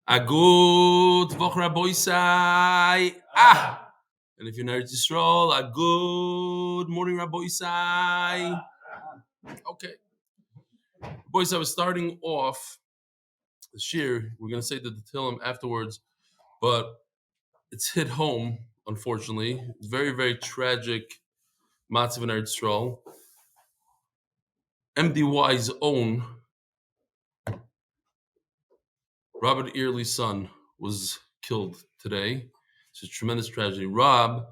A good Woche Rabboisai. Ah! And if you're in Eretz Yisrael, a good morning Rabboisai. Okay. Boys, I was starting off the shir. We're going to say the Tehillim afterwards, but it's hit home, unfortunately. It's very, very tragic matzav in Eretz Yisrael. MDY's own Robert Early's son was killed today. It's a tremendous tragedy. Rob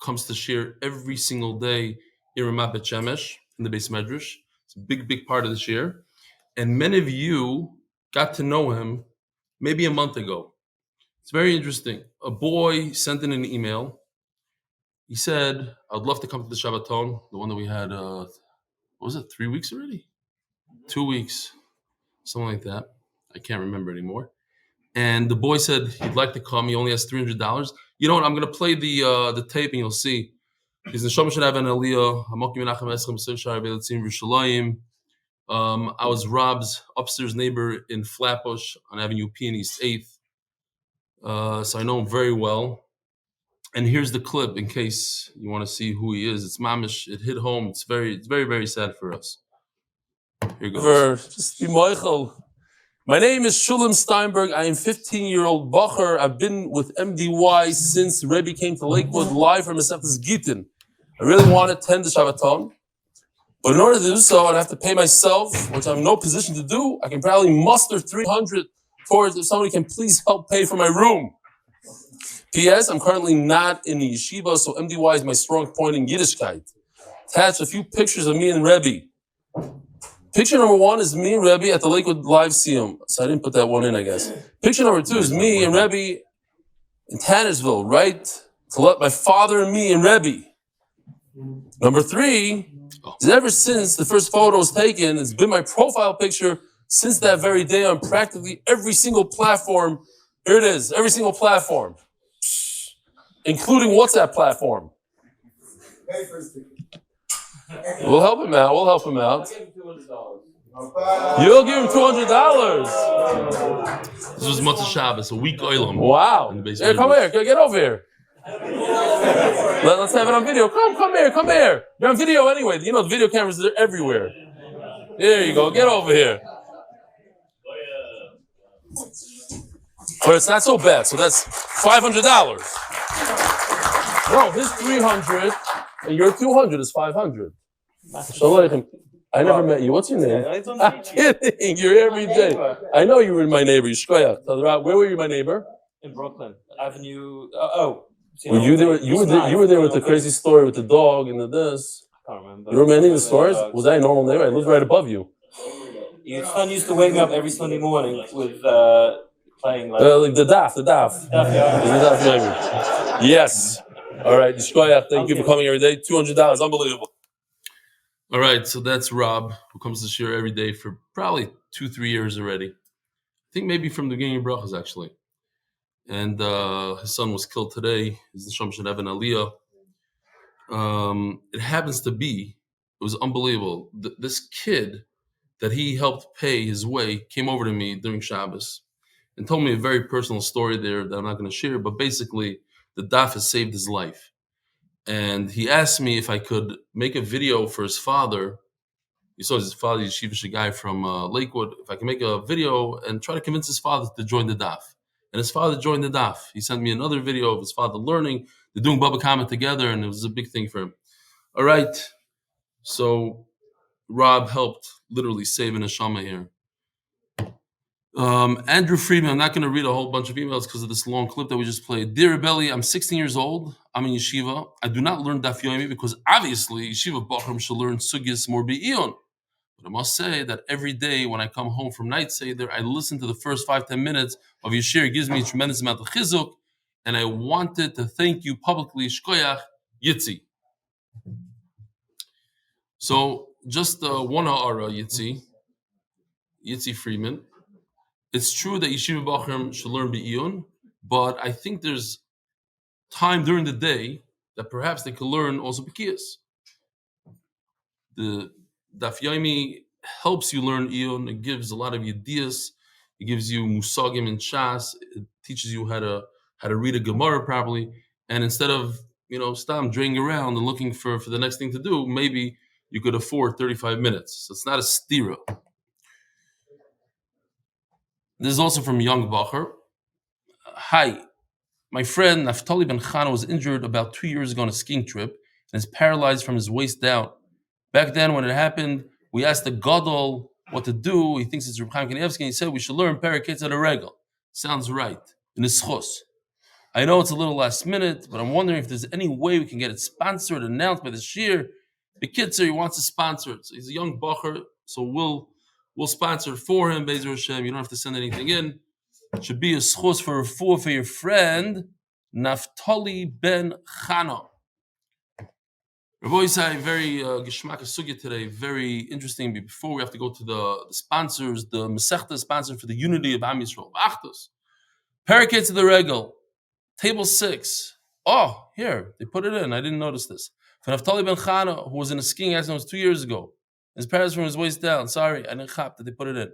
comes to share every single day in Ramat Bet Shemesh in the Beis Medrash. It's a big, big part of the share. And many of you got to know him maybe a month ago. It's very interesting. A boy sent in an email. He said, I'd love to come to the Shabbaton, the one that we had, what was it, 3 weeks already? 2 weeks, something like that. I can't remember anymore. And the boy said he'd like to come. He only has $300. You know what? I'm going to play the tape and you'll see. His neshama should have an aliyah. I was Rob's upstairs neighbor in Flatbush on Avenue P and East 8th. So I know him very well. And here's the clip in case you want to see who he is. It's mamish. It hit home. It's very, very sad for us. Here goes. Just be Michael. My name is Shulam Steinberg. I am 15-year-old Bacher. I've been with MDY since Rebbe came to Lakewood live from Meseftes Gittin. I really want to attend the Shabbaton, but in order to do so, I'd have to pay myself, which I'm in no position to do. I can probably muster 300 towards if somebody can please help pay for my room. P.S. I'm currently not in the yeshiva, so MDY is my strong point in Yiddishkeit. Attached a few pictures of me and Rebbe. Picture number 1 is me and Rebbe at the Lakewood Live Siyum. So I didn't put that one in, I guess. Picture number 2 is me and Rebbe in Tannersville, right? To let my father and me and Rebbe. Number 3 is ever since the first photo was taken, it's been my profile picture since that very day on practically every single platform. Here it is, every single platform, including WhatsApp platform. We'll help him out. You'll give him $200. This was Motzei Shabbos, a week oilam. Wow. Hey, come here. Get over here. Let's have it on video. Come here. You're on video anyway. You know the video cameras are everywhere. There you go. Get over here. But it's not so bad. So that's $500. No, his 300 and your 200 is 500. I never met you. What's your name? I'm kidding. You're here every day. I know you were my neighbor. Where were you, my neighbor? In Brooklyn, Avenue. Were you there? You were there with the crazy story with the dog and the this. I can't remember. You remember any of the stories? Was I a normal neighbor? I lived right above you. Your son used to wake me up every Sunday morning with playing like the Daf. Daf Yomi. Yes. All right. Thank you for coming every day. $200. Unbelievable. All right, so that's Rob, who comes to share every day for probably 2-3 years already. I think maybe from the beginning of brachas, actually. And his son was killed today. His neshama should have an aliyah. It happens to be, it was unbelievable. This kid that he helped pay his way came over to me during Shabbos and told me a very personal story there that I'm not going to share, but basically the daf has saved his life. And he asked me if I could make a video for his father. You saw his father, he's a Yeshivish guy from Lakewood. If I can make a video and try to convince his father to join the daf. And his father joined the daf. He sent me another video of his father learning. They're doing Baba Kama together, and it was a big thing for him. All right. So Rob helped literally save a neshama here. Andrew Friedman, I'm not going to read a whole bunch of emails because of this long clip that we just played. Dear Rebelli, I'm 16 years old. I'm in yeshiva. I do not learn Daf Yomi because obviously yeshiva bachrim should learn sugyas more be'iyon. But I must say that every day when I come home from night seder, I listen to the first 5-10 minutes of your shir. It gives me a tremendous amount of chizuk, and I wanted to thank you publicly. Shkoyach Yitzi. So just one ha'ara Yitzi Friedman. It's true that yeshiva bachrim should learn be'iyun, but I think there's time during the day that perhaps they could learn also b'kiyas. The Daf Yomi helps you learn iyun. It gives a lot of ideas. It gives you musagim in Shas. It teaches you how to read a Gemara properly. And instead of stam draining around and looking for the next thing to do, maybe you could afford 35 minutes. So it's not a stira. This is also from Young Bacher. Hi, my friend Naftali Ben Channa was injured about 2 years ago on a skiing trip and is paralyzed from his waist down. Back then, when it happened, we asked the Gadol what to do. He thinks it's Reb Chaim and he said we should learn kיצד הרגל. Sounds right. In his chus. I know it's a little last minute, but I'm wondering if there's any way we can get it sponsored, announced by the shir. The kid he wants to sponsor it. So he's a young bacher, so we'll sponsor it for him. Be'ezer Hashem. You don't have to send anything in. It should be a schus for rafua for your friend Naftali Ben Channa. Reb Chaim, very geschmack sugya today, very interesting. But before we have to go to the sponsors, the Masechta sponsor for the unity of Am Yisrael. Achtos. Parakeets of the Regel. Table 6. Oh, here, they put it in. I didn't notice this. For Naftali Ben Channa, who was in a skiing accident 2 years ago. His parents from his waist down. Sorry, I didn't chap that they put it in.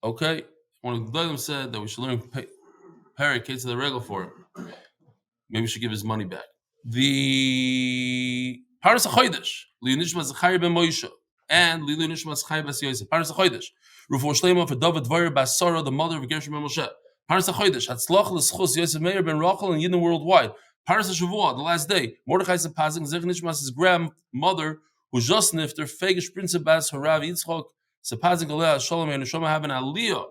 Okay? One of the Gadolim said that we should learn parakeets of the Regel for him. Maybe we should give his money back. The Paras HaChodesh, Eli Nishmas Zechrיה Ben Moshe, and Eli Nishmas Chai Bas Yosef. Paras HaChodesh, Refuah Shlema for Dvora Bas Sarah, the mother of Gershon Ben Moshe. Paras HaChodesh, Hatzlocha L'zechus Yosef Mayer ben Rochel and yidden worldwide. Paras HaShavua, the last day, Mordechai Sapoznick, Lzaicher Nishmas, his grandmother, who just niftar, Faigeh Shprintza bas Horav Yitzchok Sapoznick Aleh Shalom and neshama have an aliyah.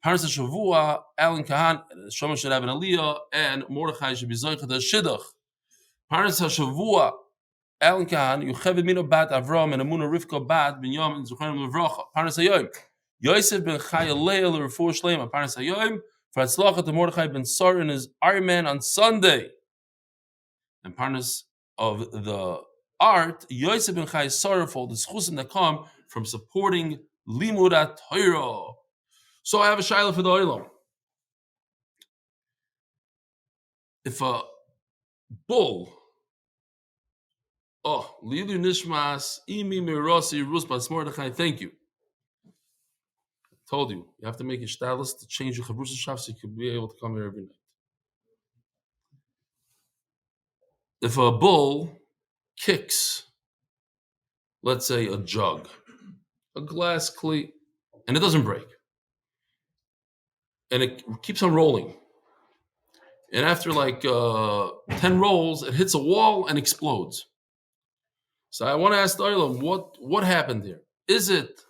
Paras HaShavua, Alan Kahan, neshama should have an aliyah, and Mordechai should be Lzaicher Shidduch. Paras HaShavua, Alan Kahan, Yocheved Mino bat Avram and Amuna Rivka bat Binyam and Zechariah Levracha. Paras HaYom, Yosef ben Chayalei Refuah Shlema. Paras HaYom for Hatzlocha to Mordechai ben Sar in his Iron Man on Sunday. And Paras of the art, Yosef ben Chai sorrowful the schusim that come from supporting Limud Torah. So I have a shayla for the olam. If a bull, Lzaicher Nishmas, Imi Mirosi, Rusbas Mordechai, thank you. I told you, you have to make a stylist to change your Chavrusa Shaf so you can be able to come here every night. If a bull kicks, let's say a jug, a glass cleat, and it doesn't break, and it keeps on rolling, and after like 10 rolls, it hits a wall and explodes. So I want to ask the Olam, what happened here? Is it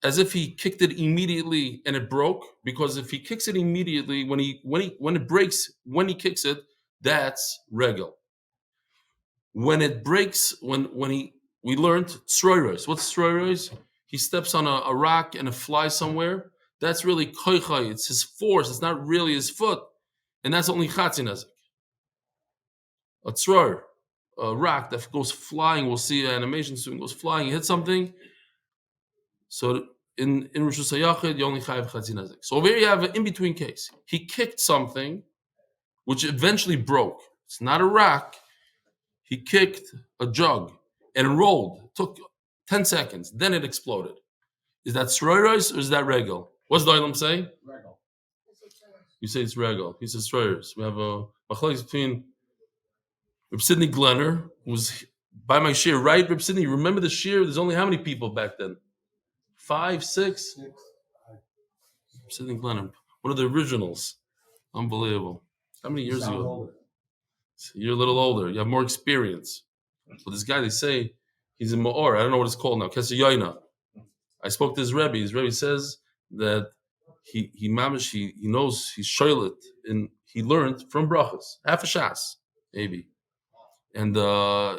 as if he kicked it immediately and it broke? Because if he kicks it immediately, when it breaks, when he kicks it, that's regel. When it breaks, we learned tsroiros. What's tsroiros? He steps on a rock and it flies somewhere. That's really koichai. It's his force. It's not really his foot, and that's only chatzinazik. A tsroir, a rock that goes flying. We'll see an animation soon. Goes flying, hits something. So in Rosh Hashanah, you only chayav chatzinazik. So over here you have an in-between case. He kicked something, which eventually broke. It's not a rock. He kicked a jug and it rolled. It took 10 seconds. Then it exploded. Is that sroiros or is that regel? What's the Olam say? Regel. You say it's regel. He says sroiros. We have a machlokes between Reb Sidney Glenner, who was by my shir, right? Reb Sidney, you remember the shir? There's only how many people back then? 5, 6? Reb Sidney Glenner, one of the originals. Unbelievable. How many years ago? You're a little older. You have more experience. So this guy, they say, he's in Ma'or. I don't know what it's called now. Keseyayna. I spoke to his Rebbe. His Rebbe says that he knows, he's shoylet, and he learned from brachas. Half a shas, maybe. And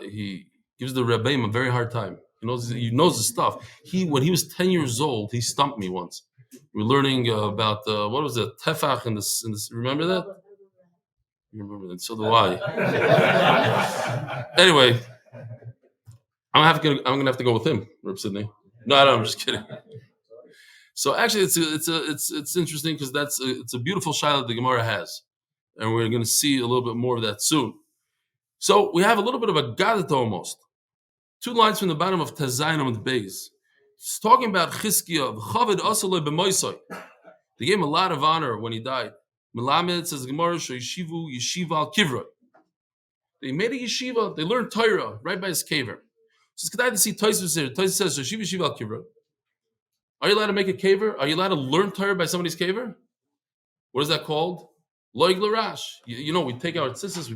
he gives the Rebbe a very hard time. He knows the stuff. When he was 10 years old, he stumped me once. We were learning about, what was it, tefach in this, remember that? You remember that? So do I. Anyway, I'm gonna have to go with him, Reb Sidney. No, I'm just kidding. So actually, it's interesting because it's a beautiful shayla the Gemara has, and we're going to see a little bit more of that soon. So we have a little bit of a gadat almost. 2 lines from the bottom of Tezayin Amud Beis. It's talking about Chizkiah. V'chaved asalei b'moisai. They gave him a lot of honor when he died. Melamed says Gemara yeshivu yeshiva al kivroi. They made a yeshiva. They learned Torah right by his kever. So it's good to see Tosfos here. Tosfos says yeshiva al kivroi. Are you allowed to make a kever? Are you allowed to learn Torah by somebody's kever? What is that called? Loig l'rash. You know, we take our tzitzis,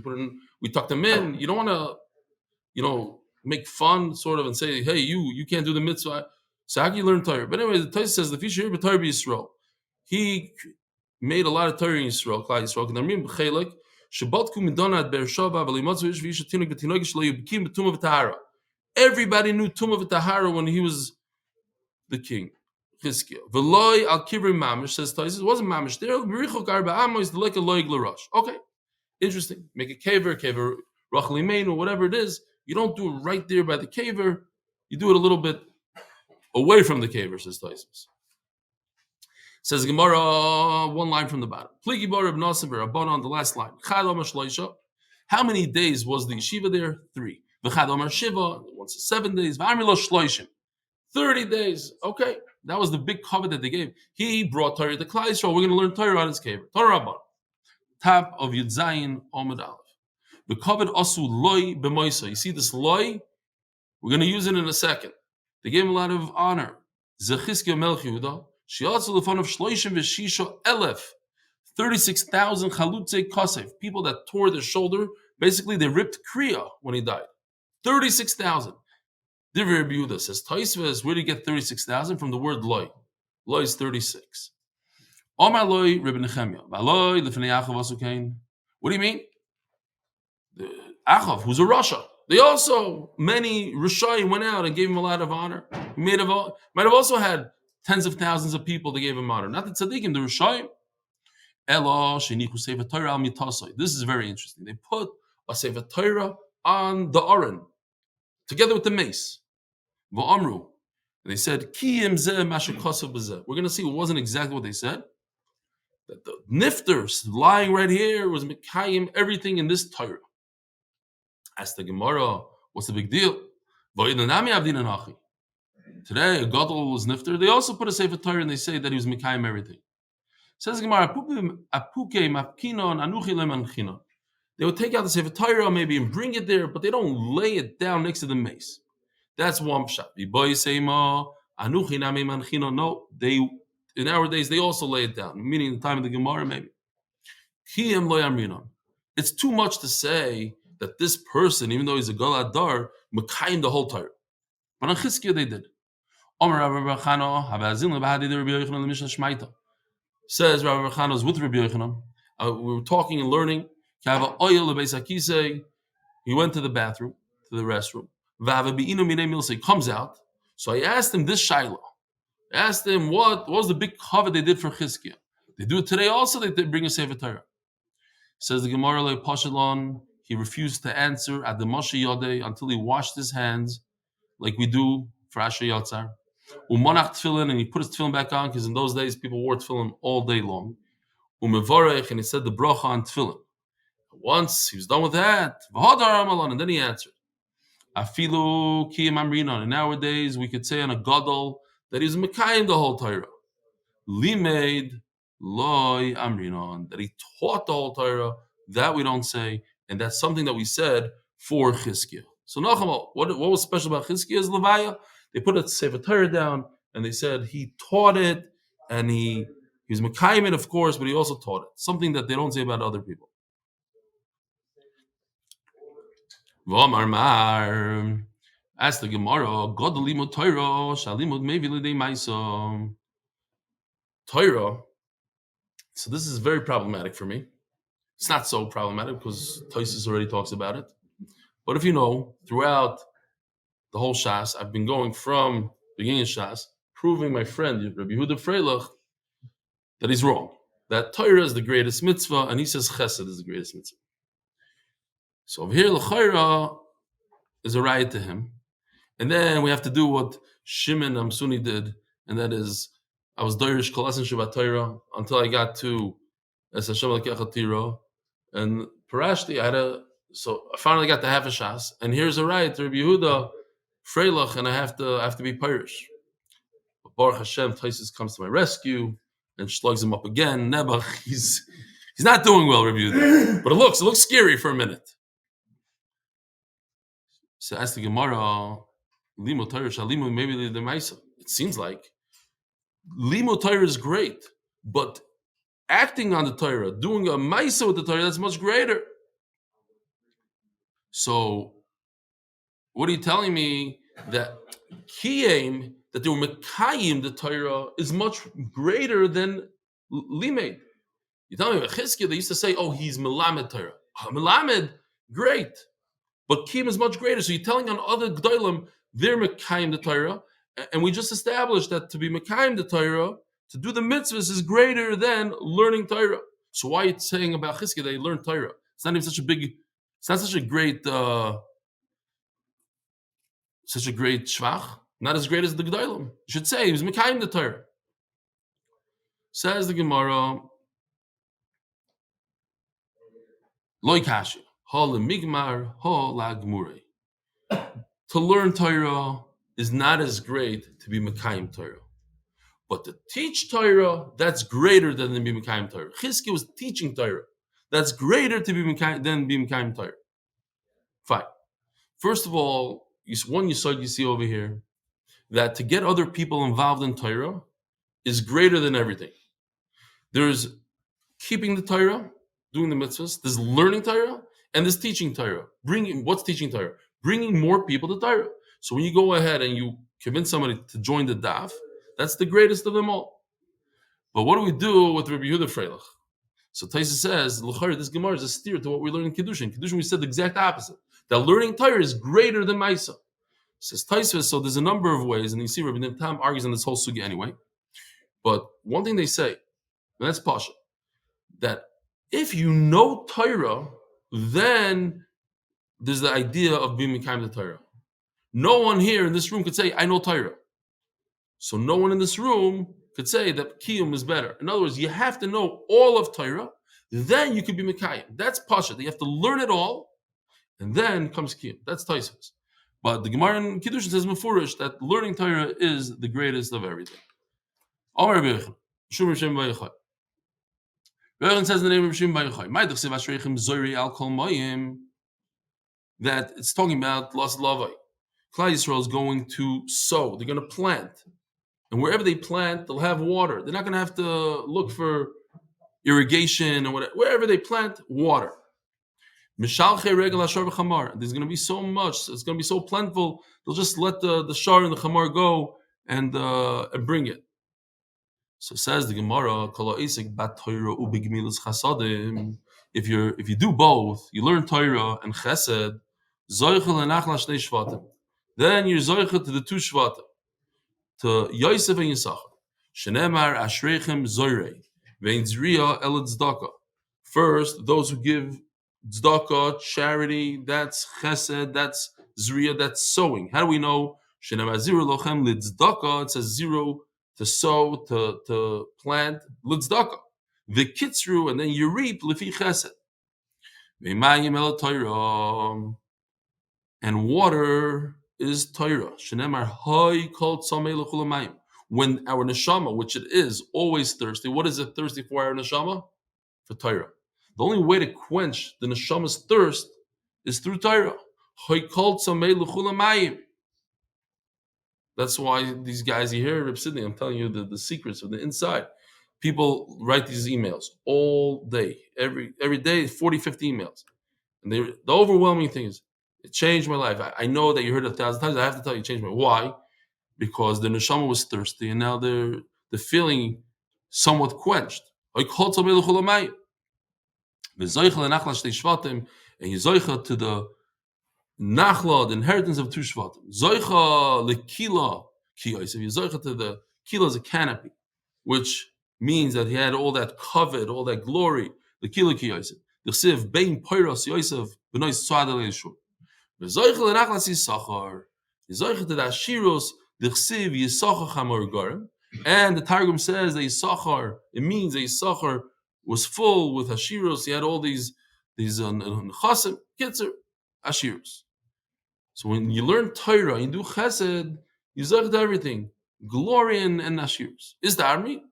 we tuck them in. You don't want to, make fun sort of and say, hey, you can't do the mitzvah. So how can you learn Torah? But anyway, the Torah says the future here, Torah Yisrael. He made a lot of Torah in Yisrael, Klal Yisrael. K'namrim b'chelik shebatku midana at Beersheva v'limatzu ish v'yish atinik v'tinogi shlo yubkim b'tumah v'tahara. Everybody knew tumah v'tahara when he was the king. Chizkiah. V'loi al kivri mamish, says Tosfos. It wasn't mamish there. B'richok arba amos like a loig l'rash. Okay, interesting. Make a kever Rochel or whatever it is. You don't do it right there by the kever. You do it a little bit away from the kever, says Tosfos. Says Gemara, one line from the bottom. Pligi bar Reb Nosson Rabban on the last line. How many days was the yeshiva there? 3. V'chad Omar Shiva, once 7 days. V'amilo shloishim, 30 days. Okay, that was the big covet that they gave. He brought Torah to Klal Yisrael. We're going to learn Torah on his kever. Torah Rabban. Top of Yud Zayin Amud Aleph. The covet asu loy b'moisa. You see this loy? We're going to use it in a second. They gave him a lot of honor. Zechizkiah Melech Yehuda. Shiatzu lefon of shloishim v'shisha elef. 36,000 chalutze kosef. People that tore their shoulder. Basically, they ripped kriya when he died. 36,000. Divrei Reb Yehuda says, Tosfos, where do you get 36,000? From the word loy. Loy is 36. Omar loy Reb Nechemia. V'loy lefnei Achav asu kain. What do you mean? Achav, who's a Rasha. They also, many Rishayim went out and gave him a lot of honor. He might have also had tens of thousands of people that gave him honor. Not the tzaddikim, the Rishayim. Elo shenichu sefer Torah al mitasoi. This is very interesting. They put a sefer Torah on the Aron, together with the mace. V'amru. And they said, Ki im zeh masher kosav b'zeh. We're going to see it wasn't exactly what they said. That the niftar lying right here was mekayim everything in this Torah. Ask the Gemara, what's the big deal? Today, a Gadol was niftar. They also put a sefer Torah and they say that he was mekayim everything. Says the Gemara, they would take out the sefer Torah maybe and bring it there, but they don't lay it down next to the mace. That's one pshat. No, in our days they also lay it down, meaning the time of the Gemara maybe. It's too much to say that this person, even though he's a Gol Adar, mekayim the whole Torah. But on Chizkiah they did. Says Rabbi Chana was with Rabbi Yochanan. We were talking and learning. He went to the bathroom, to the restroom. He comes out. So I asked him this Shiloh. I asked him what was the big cover they did for Chizkiah. They do it today also. They bring a Sefer Torah. Says the Gemara Le Pashalon. He refused to answer at the Moshe Yodeh until he washed his hands, like we do for Asher Yatzar. Umanach tefillin, and he put his tefillin back on because in those days people wore tefillin all day long. Umevarech, and he said the bracha on tefillin. Once he was done with that, and then he answered. Afilu kiyam amrinon. And nowadays we could say on a gadol that he's mekayim the whole Torah. Limeid loy amrinon, that he taught the whole Torah. That we don't say, and that's something that we said for Chizkiah. So Nachama, what was special about Chizkiah's levaya? They put a sefer Torah down, and they said he taught it, and he was mekayim it, of course, but he also taught it. Something that they don't say about other people. V'amar mar, asked the Gemara, Gadolim Torah, shalimud mevi l'dei ma'isa. Torah. So this is very problematic for me. It's not so problematic because Tosfos already talks about it. But if you know, throughout the whole Shas, I've been going from the beginning of Shas, proving my friend Rabbi Yehuda Freilach that he's wrong. That Torah is the greatest mitzvah, and he says Chesed is the greatest mitzvah. So over here, L'chayra is a riot to him. And then we have to do what Shimon Amsuni did, and that is, I was Doirish Kolasin Shabbat Torah until I got to Es Hashem L'kechatira, and Parashti, so I finally got to half a Shas, and here's a riot to Rabbi Yehuda Freilach, and I have to be Pirish. Baruch Hashem, Taisus comes to my rescue and slugs him up again. Nebuch, he's not doing well, Rabbi Yehuda. But it looks scary for a minute. So ask the Gemara, Limo Torah Shalimu, maybe the Maisa. It seems like Limo Torah is great, but acting on the Torah, doing a Maisa with the Torah, that's much greater. So, what are you telling me? That Kiyam, that they were Mekayim, the Torah, is much greater than Limed. You tell me about Chizkiah, they used to say, oh, he's Melamed Torah. Melamed, great. But Kiyam is much greater. So you're telling on other Gadolim, they're Mekayim the Torah. And we just established that to be Mekayim the Torah, to do the mitzvahs is greater than learning Torah. So why are you saying about Chizkiah that he learned Torah? It's not even such a great shvach. Not as great as the Gadolim. You should say he was Mekayim the Torah. Says the Gemara, Loi kashi, ha lemigmar, ha lagmurei. To learn Torah is not as great to be Mekayim Torah. But to teach Torah, that's greater than to be Mekayim Torah. Chizkiah was teaching Torah. That's greater to be Mekayim than be Mekayim Torah. Fine. First of all, one yesod you see over here, that to get other people involved in Torah is greater than everything. There's keeping the Torah, doing the mitzvahs, there's learning Torah, and there's teaching Torah. What's teaching Torah? Bringing more people to Torah. So when you go ahead and you convince somebody to join the Daf, that's the greatest of them all. But what do we do with Rabbi Yehuda Freilach? So Taisa says, L'chari, this Gemara is a steer to what we learn in Kiddushin. In Kiddushin we said the exact opposite. That learning Torah is greater than Maisa. Says Taisa, so there's a number of ways, and you see Rabbi Tam argues on this whole sugi anyway. But one thing they say, and that's Pasha, that if you know Torah, then there's the idea of being Mekayim the Torah. No one here in this room could say, I know Torah. So no one in this room could say that Kiyum is better. In other words, you have to know all of Torah, then you could be Mekayim. That's Pasha. You have to learn it all, and then comes Kiyum. That's Taisvus. But the Gemara in Kiddushin says Mefurish that learning Torah is the greatest of everything. Amar Berich, Shum Rishem Bayachai. Berich says in the name of Rishem Bayachai, Ma'idach Sev Ashreichem Zoyri Al Kol Mayim, that it's talking about Las Lavai. Klal Yisrael is going to sow. They're going to plant. And wherever they plant, they'll have water. They're not going to have to look for irrigation or whatever. Wherever they plant, water. There's going to be so much. It's going to be so plentiful. They'll just let the shar and the chamar go and bring it. So says the Gemara, if you do both, you learn Torah and Chesed, then you're Zoicha to the two Shvatim, to Yosef and Yisachar. Shenemar Ashreichem Zoirei, Vein Zriya El Tzedakah. First, those who give tzedakah, charity, that's chesed, that's zriya, that's sowing. How do we know? Shenemar Ziru Lochem L'Tzedakah, it says zero, to sow, to plant, L'Tzedakah. V'kitzru, and then you reap, L'fi chesed. V'mayim El Torah, and water is Torah. Shenemar Hay Kol Tzamei L'Chulamayim. When our neshama, which it is, always thirsty, what is it thirsty for our neshama? For Torah. The only way to quench the neshama's thirst is through Torah. Hay Kol Tzamei L'Chulamayim. That's why these guys you hear, Reb Sidney, I'm telling you the secrets of the inside. People write these emails all day, every day, 40, 50 emails. And the overwhelming thing is, it changed my life. I know that you heard it 1,000 times. I have to tell you, it changed my life. Why? Because the neshama was thirsty, and now they're feeling somewhat quenched. And you zoicha to the nachla, the inheritance of two shvatim. Zoicha lekila kiyos. If you zoicha to the kila is a canopy, which means that he had all that covet, all that glory. The kila kiyos. The chsiv bein poiros Yosef b'nois tzad elishur. Zoicha lenachlas Yisachar. Zoicha to the ashiros. The chsiv Yisachar chamor garim. And the Targum says that Yisachar, it means that Yisachar was full with ashiros. He had all these nechasim, kitzer, ashiros. So when you learn Torah, you do chesed, you zech to everything. glory and nashirs. Is the army?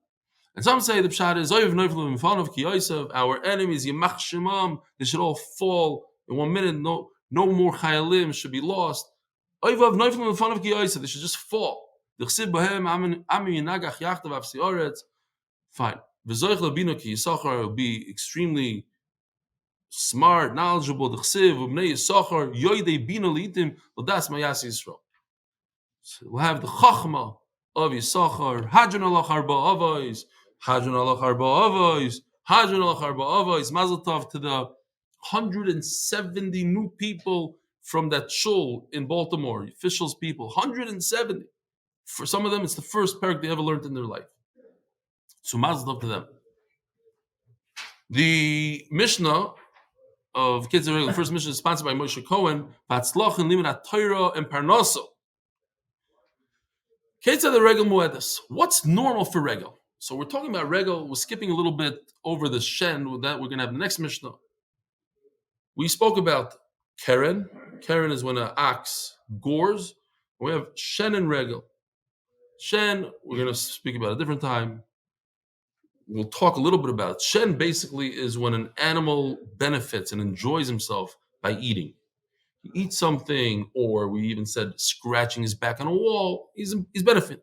And some say the pshat is our enemies, Yemach Shemam, they should all fall in 1 minute. No more chayalim should be lost. They should just fall. Fine. Will be extremely smart, knowledgeable. So we'll have the chachma of Yisachar, Hadran alach arba avos, Hadran alach arba avos, Hadran alach arba avos. Mazel tov to the 170 new people from that shul in Baltimore, officials people, 170. For some of them, it's the first parak they ever learned in their life. So mazel tov to them. The Mishnah of Keitzad, the first Mishnah is sponsored by Moshe Cohen, Hatzlocha L'zechus Torah and Parnasa. Keitzad the regel muedas. What's normal for regel? So we're talking about regel. We're skipping a little bit over the shen. With that, we're going to have the next Mishnah. We spoke about keren. Keren is when an ox gores. We have shen and regel. Shen, we're going to speak about a different time. We'll talk a little bit about it. Shen basically is when an animal benefits and enjoys himself by eating. He eats something, or we even said scratching his back on a wall, he's benefiting.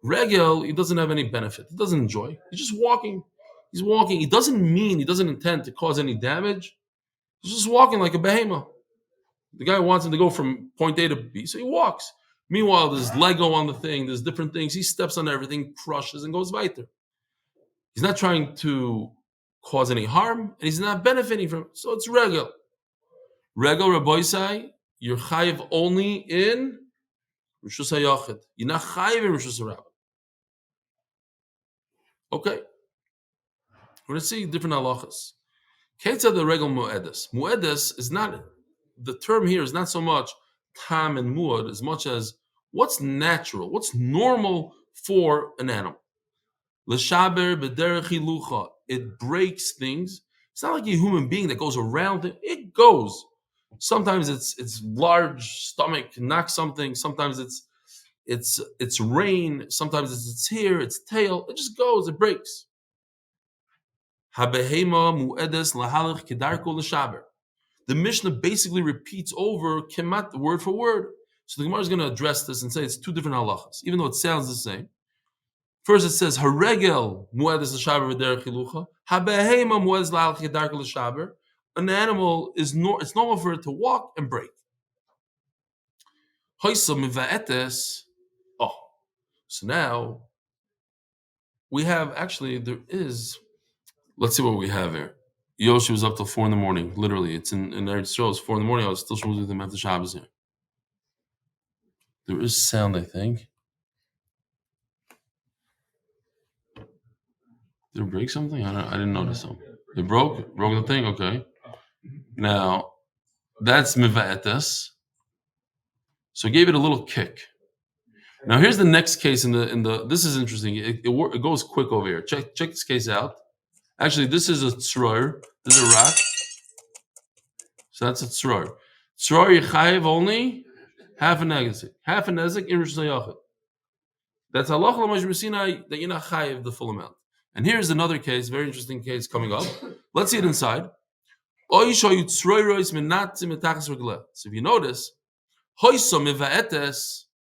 Regel, he doesn't have any benefit. He doesn't enjoy. He's just walking. He's walking. He doesn't intend to cause any damage. He's just walking like a behemoth. The guy wants him to go from point A to B, so he walks. Meanwhile, there's Lego on the thing, there's different things. He steps on everything, crushes, and goes weiter. He's not trying to cause any harm, and he's not benefiting from it. So it's regel. Regel Rabboisai, you're chayiv only in Rishus HaYachid. You're not chayiv in Rishus HaRabba. Okay. We're going to see different halachas. Keitzad the regel mu'edes. Mu'edes is not, the term here is not so much tam and mu'ad as much as what's natural, what's normal for an animal. L'shaber b'derech hilucha. It breaks things. It's not like a human being that goes around it. It goes. Sometimes it's large stomach knocks something. Sometimes it's rain. Sometimes it's its hair, its tail. It just goes. It breaks. Habehema mu'edes lahalach kedarko l'shaber. The Mishnah basically repeats over kemat word for word. So the Gemara is going to address this and say it's two different halachas, even though it sounds the same. First, it says haregel mu'edes l'shaber v'derech hilucha. Habehema mu'edes lahalach kedarko l'shaber. An animal it's normal for it to walk and break. So now we have let's see what we have here. Yoshi was up till 4 a.m. Literally, it's in Eretz Yisrael. It's 4 a.m. I was still showing with him after Shabbos here. There is sound, I think. Did it break something? I didn't notice something. It broke the thing. Okay. Now, that's miva'etes. So it gave it a little kick. Now here's the next case in the. This is interesting. It goes quick over here. Check this case out. Actually, this is a tzroir. This is a rock. So that's a tzroir. Tzroir yichayev only half a nezik. Half a nezik in Rishon HaYachid. That's halacha l'moshe b'sinai that you're not chayev the full amount. And here's another case, very interesting case coming up. Let's see it inside. So if you notice,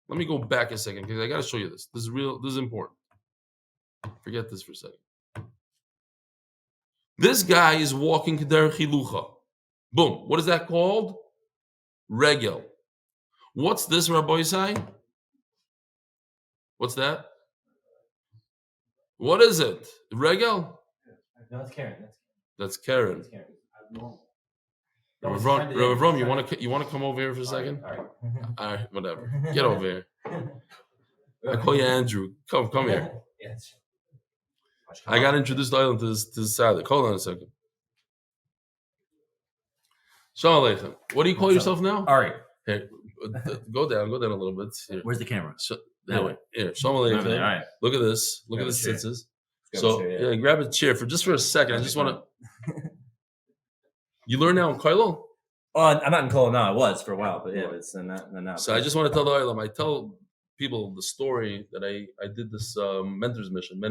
let me go back a second because I got to show you this. This is important. Forget this for a second. This guy is walking k'derech hilucha. Boom. What is that called? Regel. What's this, Rabbi Yisai? What's that? What is it? Regel? No, it's Karen. That's Karen. That's Karen. Rav Rom, you want to come over here for a second? All right, whatever. Get over here. I call you Andrew. Come here. Yes. I got introduced to this Saturday. Hold on a second. Shalom Aleichem. What do you call yourself now? All right. Hey, go down a little bit. Here. Where's the camera? Anyway, here. Shalom Aleichem. All right. Look at this. Look at the sitzes. So chair, grab a chair for just for a second. I just want to. You learn now in Koilel? Oh, I'm not in Koilel now. I was for a while, but yeah, it's not now. So I just want to tell the Olam. I tell people the story that I did this mentors mission.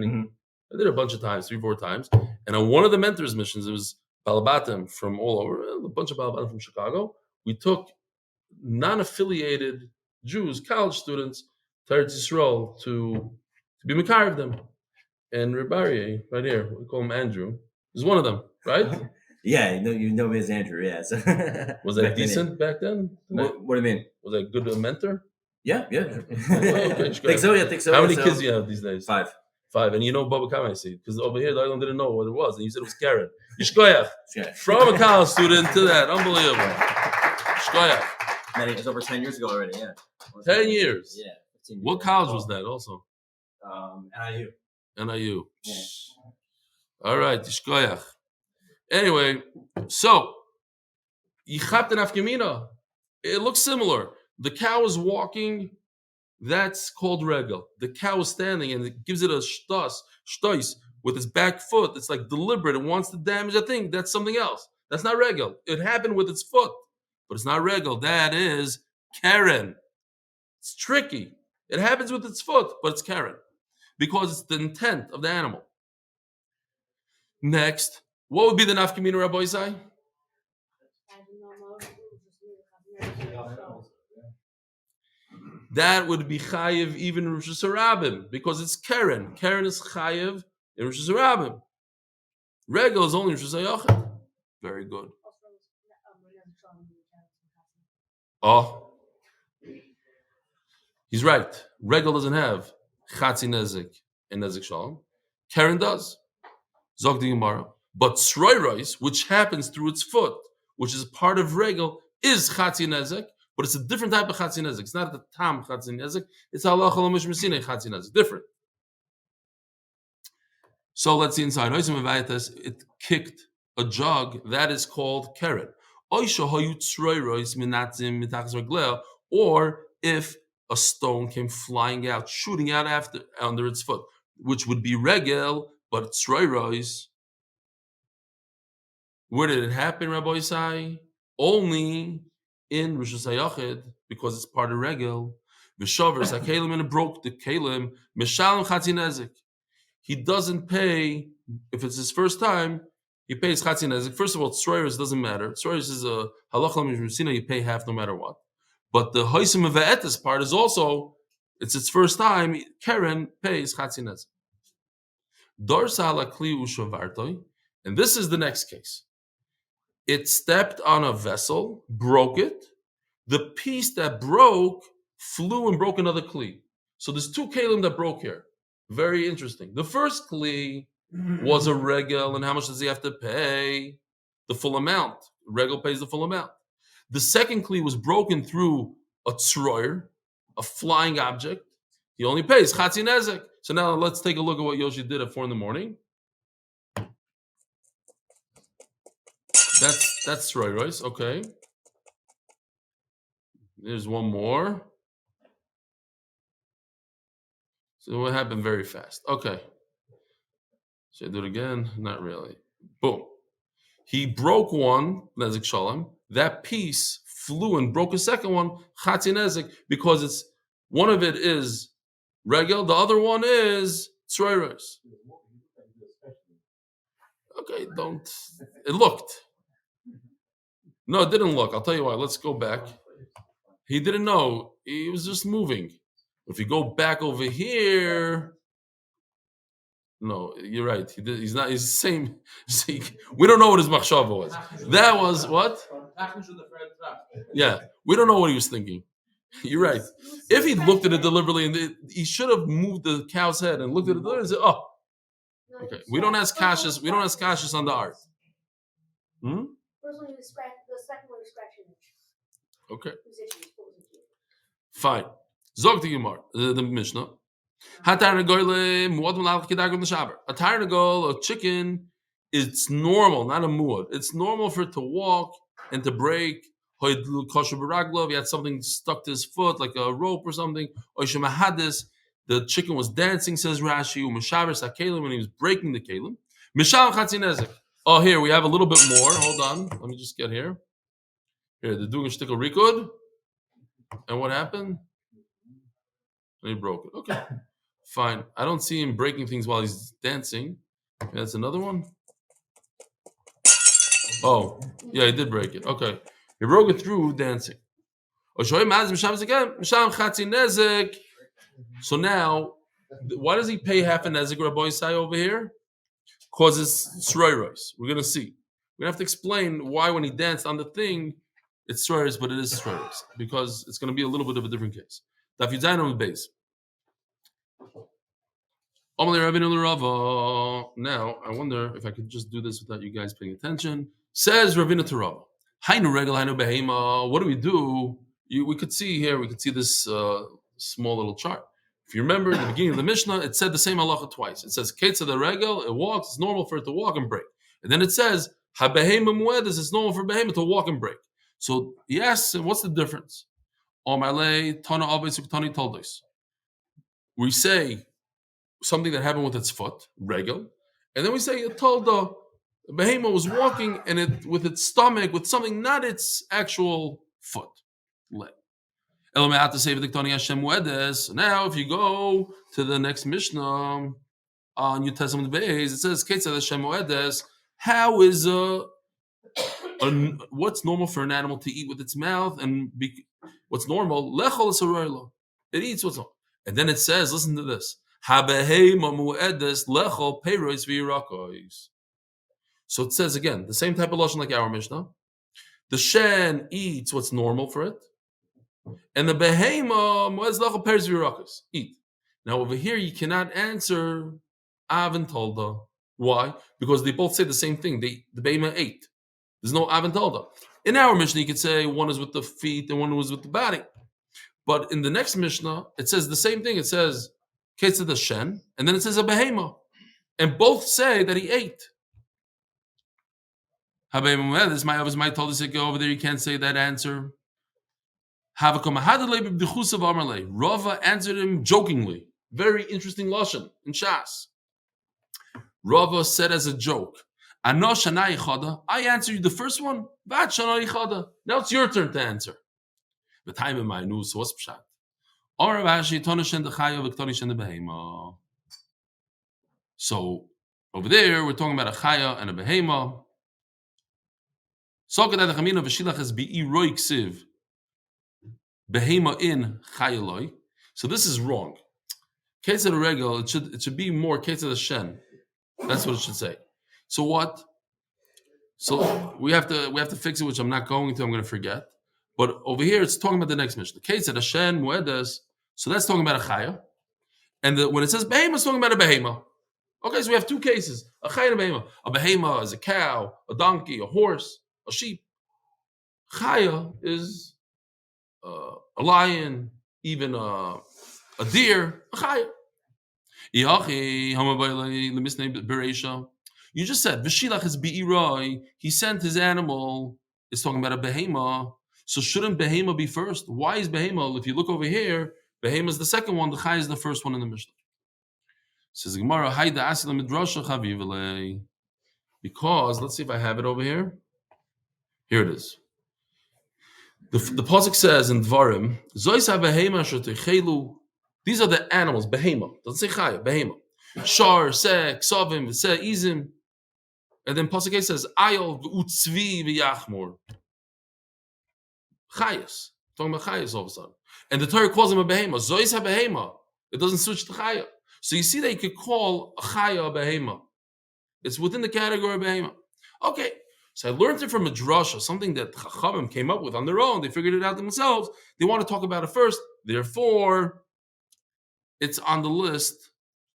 I did it a bunch of times, 3-4 times. And on one of the mentors missions, it was Balabatim from all over, a bunch of Balabatim from Chicago. We took non-affiliated Jews, college students, to Eretz Yisrael to be Mekar of them. And Reb Aryeh, right here, we call him Andrew, is one of them, right? Yeah, you know me as Andrew, yeah. So was that decent back then? What do you mean? Was that a good mentor? Yeah. Okay, think so. How many kids do you have these days? 5. 5. And you know Baba Kama, I see. Because over here, I didn't know what it was. And you said it was Karen. Yishkoyach. From a college student to that. Unbelievable. Yishkoyach. It's over 10 years ago already, yeah. 10 years? Yeah. 15 years. What college was that also? NIU. Yeah. All right. Yishkoyach. Anyway, so, Yichapten Afkamina. It looks similar. The cow is walking. That's called regel. The cow is standing and it gives it a shtois with its back foot. It's like deliberate. It wants to damage a thing. That's something else. That's not regel. It happened with its foot, but it's not regel. That is Karen. It's tricky. It happens with its foot, but it's Karen because it's the intent of the animal. Next, what would be the nafkamina, Rabbi Isai? That would be chayiv even in Rosh Hashanah because it's Karen. Karen is chayiv in Rosh Hashanah. Regel is only Rosh Hashanah. Very good. Oh, he's right. Regel doesn't have chatzi nezik and nezik shalom. Karen does. Zog the Gemara. But sroiros, which happens through its foot, which is part of regel, is chatzi nezik. But it's a different type of chatzi nezik. It's not the tam chatzi nezik. It's halacha l'mish mesina chatzi nezik. Different. So let's see inside. It kicked a jug that is called keren. Or if a stone came flying out, shooting out under its foot, which would be regel, but it's sroiros. Where did it happen, Rabbi Isai? Only in Rosh Hashanah, because it's part of regel. V'shavers hakelim, and it broke the kelim. Mishalim chatzi nezik. He doesn't pay if it's his first time. He pays chatzi nezik. First of all, tzroiros doesn't matter. Tzroiros is a halacha l'mishmesina. You pay half no matter what. But the hoisim v'etes part is also it's its first time. Keren pays chatzi nezik. Dorsa ala kli ushavartoi, and this is the next case. It stepped on a vessel, broke it. The piece that broke flew and broke another kli. So there's 2 kelim that broke here. Very interesting. The first kli was a regel, and how much does he have to pay? The full amount. Regel pays the full amount. The second kli was broken through a tzroyer, a flying object. He only pays chatzi nezek. So now let's take a look at what Yoshi did at 4 a.m. That's tzroyer, okay. There's one more. So what happened very fast? Okay. Should I do it again? Not really. Boom. He broke one, nezik shalom. That piece flew and broke a second one, chatzi nezik, because it's one of it is regel, the other one is tzroiros. Okay, don't. It looked. No, it didn't look. I'll tell you why. Let's go back. He didn't know. He was just moving. If you go back over here, no, you're right. He's not. He's the same. See, we don't know what his machshava was. That was what? Yeah, we don't know what he was thinking. You're right. If he looked at it deliberately, and he should have moved the cow's head and looked at it deliberately and said, "Oh, okay." We don't ask kashas. We don't ask kashas on the art. First one you scratch. The second one you scratching it. Okay. Fine. Zog the Gemara, the Mishnah. A tarnagol, a chicken, it's normal, not a muad. It's normal for it to walk and to break. He had something stuck to his foot, like a rope or something. The chicken was dancing, says Rashi, when he was breaking the kelim. Oh, here we have a little bit more. Hold on, let me just get here. Here, they're doing a shtickle rikud. And what happened? And he broke it. Okay, fine. I don't see him breaking things while he's dancing. That's another one. Oh, yeah, he did break it. Okay, he broke it through dancing. So now, why does he pay half a nezek Rabbi Yisai over here? Because it's sroiros. We're going to see. We're going to have to explain why when he danced on the thing, it's sroiros, but it is sroiros. Because it's going to be a little bit of a different case. Daf Yomi Amud Beis. Now, I wonder if I could just do this without you guys paying attention. Says Ravina to Rava. Hainu regel, hainu behema. What do we do? We could see here, we could see this small little chart. If you remember, at the beginning of the Mishnah, it said the same halacha twice. It says, keitzad the regel, it walks, it's normal for it to walk and break. And then it says, ha-behema muedes, it's normal for behema to walk and break. So, yes, what's the difference? We say something that happened with its foot, regel, and then we say it told the behema was walking and it with its stomach, with something not its actual foot, leg. Now, if you go to the next Mishnah on New Testament Beis, it says, "Keitzad Hashem Moedes." How is what's normal for an animal to eat with its mouth, and what's normal? Lechol esarayla. It eats what's normal. And then it says, listen to this: "Habehema Moedes lechol peiros v'yirakos." So it says again the same type of lashon like our Mishnah. The shen eats what's normal for it. And the behema moez lachol peres v'yirakas eat. Now over here you cannot answer av and tolda. Why? Because they both say the same thing. The behema ate. There's no av and tolda. In our Mishnah you could say one is with the feet and one was with the body. But in the next Mishnah it says the same thing. It says keitzad the shen, and then it says a behema, and both say that he ate. This my told us to go over there. You can't say that answer. Rava answered him jokingly. Very interesting lashon in Shas. Rava said as a joke, I answer you the first one. Now it's your turn to answer. The time in my news, so what's pshat? So over there we're talking about a chaya and a behema. Behema in chayaloi. So this is wrong. Keitzad regel, it should be more keitzad shen. That's what it should say. So what? So we have to fix it, which I'm not going to. I'm going to forget. But over here, it's talking about the next Mishnah. Keitzad shen muedes. So that's talking about a chaya. And when it says behema, it's talking about a behema. Okay, so we have two cases: a chaya and a behema. A behema is a cow, a donkey, a horse, a sheep. Chaya is a lion, even a deer, a chaya. You just said v'shilach is bi'iroi. He sent his animal. It's talking about a behema. So shouldn't behema be first? Why is behema? If you look over here, behema is the second one. The chaya is the first one in the Mishnah. Says Gemara, Hayda asila midrasha chavivele. Because let's see if I have it over here. Here it is. The pasuk says in Dvarim, Zoisa behema shotechelu. These are the animals, behema. Doesn't say chaya, behema. Shar, seh, ksavim, seh, izim. And then pasuk says, ayol, utzvi, v'yachmor. Chayas. Talking about chayas all of a sudden. And the Torah calls him a behema. Zoisa behema. It doesn't switch to chaya. So you see that you could call a chaya a behema. It's within the category of behema. Okay. So I learned it from a drasha, something that Chachamim came up with on their own. They figured it out themselves. They want to talk about it first. Therefore, it's on the list.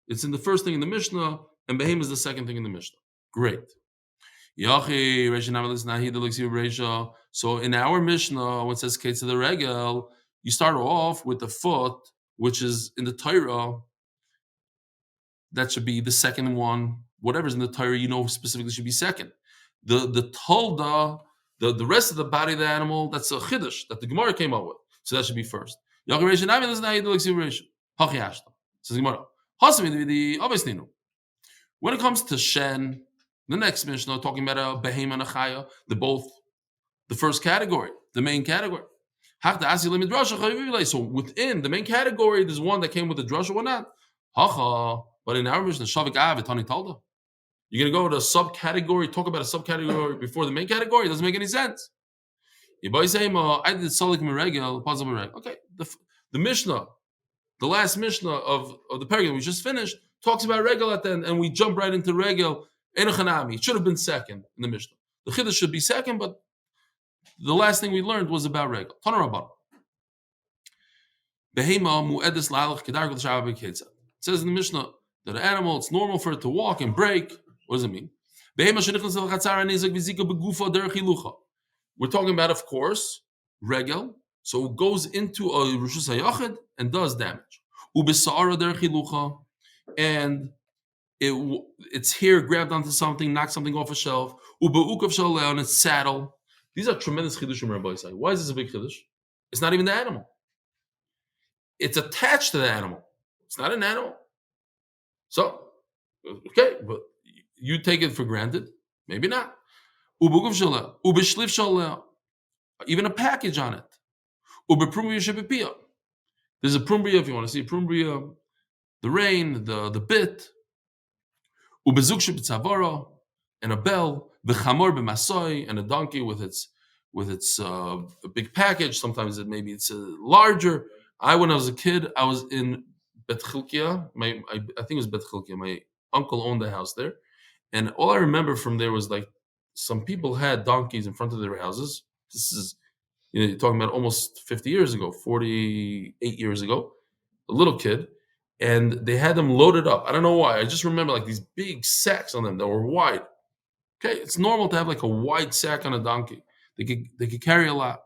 It's in the first thing in the Mishnah, and Behema is the second thing in the Mishnah. Great. So in our Mishnah, when it says Keitzad the regel, you start off with the foot, which is in the Torah. That should be the second one. Whatever's in the Torah, you know specifically should be second. The tolda, the rest of the body of the animal, that's a chiddush that the Gemara came up with. So that should be first. Says Gemara. When it comes to shen, the next Mishnah talking about a behema and a chaya, they're both the first category, the main category. So within the main category, there's one that came with the drasha, one not. But in our Mishnah, you're going to go to a subcategory, talk about a subcategory before the main category? It doesn't make any sense. I did Salik Meregel, Puzzle Meregel. Okay, the Mishnah, the last Mishnah of the paragraph we just finished, talks about Regel at the end, and we jump right into Regel. Enochanami. It should have been second in the Mishnah. The Chiddush should be second, but the last thing we learned was about Regel. Tana Rabban. Behema mu'edis la'alach kedar kol shava k'itzad. It says in the Mishnah that an animal, it's normal for it to walk and break. What does it mean? Behema shenichnas l'chatzar nizak v'zika begufa derech hilucha. We're talking about, of course, Regel. So it goes into a Rishus HaYachid and does damage. Ubesa'ara derech hilucha. And its hair grabbed onto something, knocked something off a shelf. Ubeukav shaleh on its saddle. These are tremendous chiddushim, Rabbi say. Why is this a big chiddush? It's not even the animal. It's attached to the animal. It's not an animal. So, okay, but you take it for granted. Maybe not. Ubeukav shaleh, ubeshlif shaleh, even a package on it. Ubeprumbia shebepiyah. There's a prumbia, if you want to see a prumbia, the rein, the bit. Ubezuk shebitzavara, and a bell, v'chamor b'masoi, and a donkey with its a big package. Sometimes maybe it's larger. When I was a kid, I was in Bet Chilkia. I think it was Bet Chilkia. My uncle owned the house there, and all I remember from there was like some people had donkeys in front of their houses. This is you're talking about almost 50 years ago, 48 years ago. A little kid. And they had them loaded up. I don't know why. I just remember like these big sacks on them that were wide. Okay, it's normal to have like a wide sack on a donkey. They could carry a lot.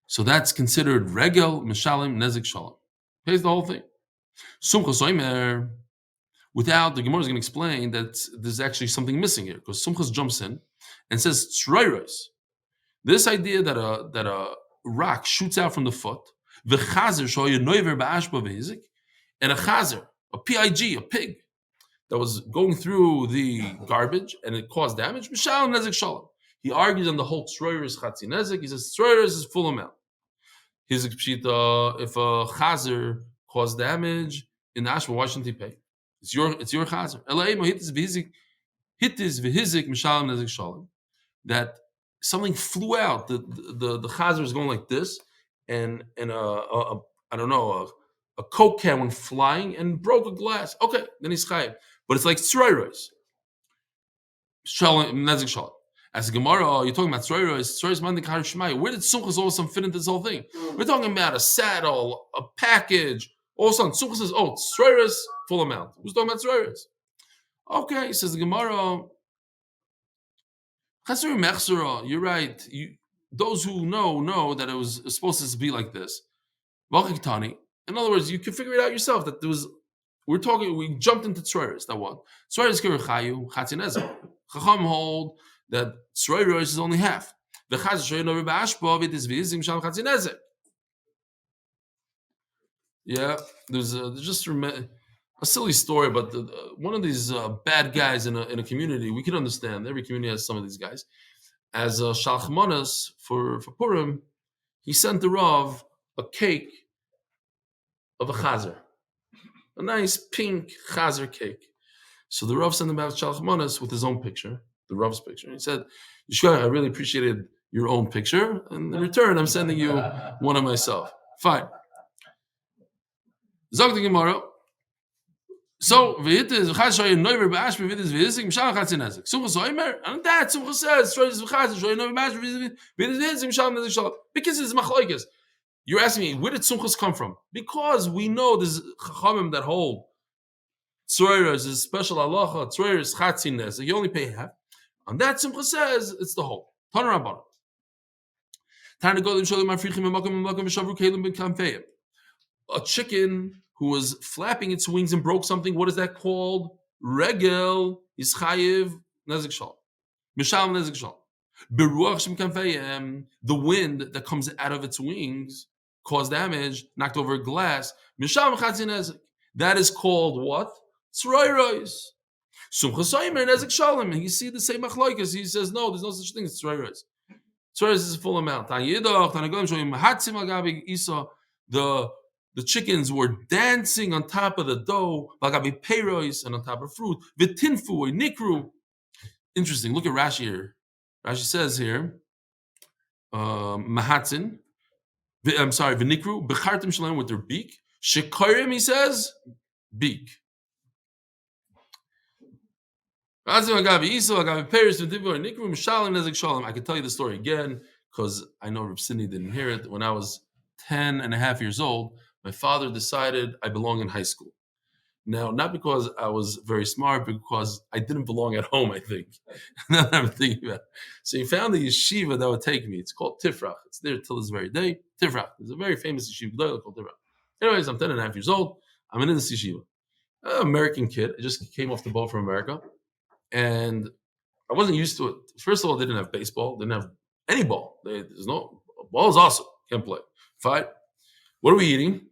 So that's considered regel, mishalim, nezik, shalom. Pays the whole thing. Sumcha soimer. Without, the Gemara is going to explain that there's actually something missing here, because Sumchas jumps in and says tzroiros. This idea that a rock shoots out from the foot. And a chazer, a pig, a pig, that was going through the garbage and it caused damage. He argues on the whole tzroiris chatzi nezik. He says tzroiris is full amount. His pshita, if a chazer caused damage in the ashma, why shouldn't he pay? It's your chazer. That something flew out. The chazer is going like this. And I don't know, a Coke can went flying and broke a glass. Okay, then he's chayiv. But it's like tzroiros. Shalom, nezik shalom. As a Gemara, you're talking about tzroiros. Tzroiros mandik har shmai. Where did Sumchas all of a sudden fit into this whole thing? We're talking about a saddle, a package. All of a sudden, Sumchas says, oh, tzroiros, full amount. Who's talking about tzroiros? Okay, says the Gemara. You're right. Those who know that it was supposed to be like this. In other words, you can figure it out yourself that there was. We jumped into tzroiros. That one. Tzroiros kirachayu chatzinezek. Chacham hold that tzroiros is only half. The chazer shoyno b'ashpo v'tis v'izim shal chatzinezek. Yeah, there's just a silly story, but one of these bad guys in a community. We can understand. Every community has some of these guys. As a shalchmanas for Purim, he sent the Rav a cake of a chazer, a nice pink chazer cake. So the Rav sent him out shalchmanas with his own picture, the Rav's picture. He said, Yishkar, I really appreciated your own picture, and in return, I'm sending you one of myself. Fine. Zog the Gemara. So v'hitis v'chaz shoyin noiver b'ash v'hitis v'hizik mishal chatzi nezik. Sumchas oimer, and that Sumchas says shoyin v'chaz shoyin noiver b'ash v'hitis v'hizik mishal nezik shalom. Because it's machloikes. You're asking me, where did Sumchas come from? Because we know there's chachamim that hold tzroiros is special halacha. Tzroiros chatzi nezik. You only pay half. On that Sumchas says it's the whole. Tana Rabbanan. Tana Gadolim sholim africhim v'makom v'shavru kelim b'kamfeim. A chicken who was flapping its wings and broke something. What is that called? Regel is chayiv nezik shalom. Mishal nezik shalom. Beruach shem kanfeyem. The wind that comes out of its wings caused damage, knocked over a glass. Mishal chatzi nezik. That is called what? Tzroiros. Sumchas oimer nezik shalom. And you see the same machloikas. He says no, there's no such thing as tzroiros. Tzroros is a full amount. The chickens were dancing on top of the dough, and on top of fruit. Interesting. Look at Rashi here. Rashi says here, mahatzin. I'm sorry, v'nikru bechartim shalem with their beak. Shekarim, he says, beak. I can tell you the story again because I know Reb Sidney didn't hear it. When I was 10 and a half years old, my father decided I belong in high school. Now, not because I was very smart, but because I didn't belong at home, I think. Now that I'm thinking about it. So he found a yeshiva that would take me. It's called Tifrach. It's there till this very day. Tifrach. It's a very famous yeshiva called Tifrach. Anyways, I'm 10 and a half years old. I'm in this yeshiva. I'm an American kid. I just came off the boat from America. And I wasn't used to it. First of all, they didn't have baseball. They didn't have any ball. There's no ball is awesome. Can't play. Fight. What are we eating?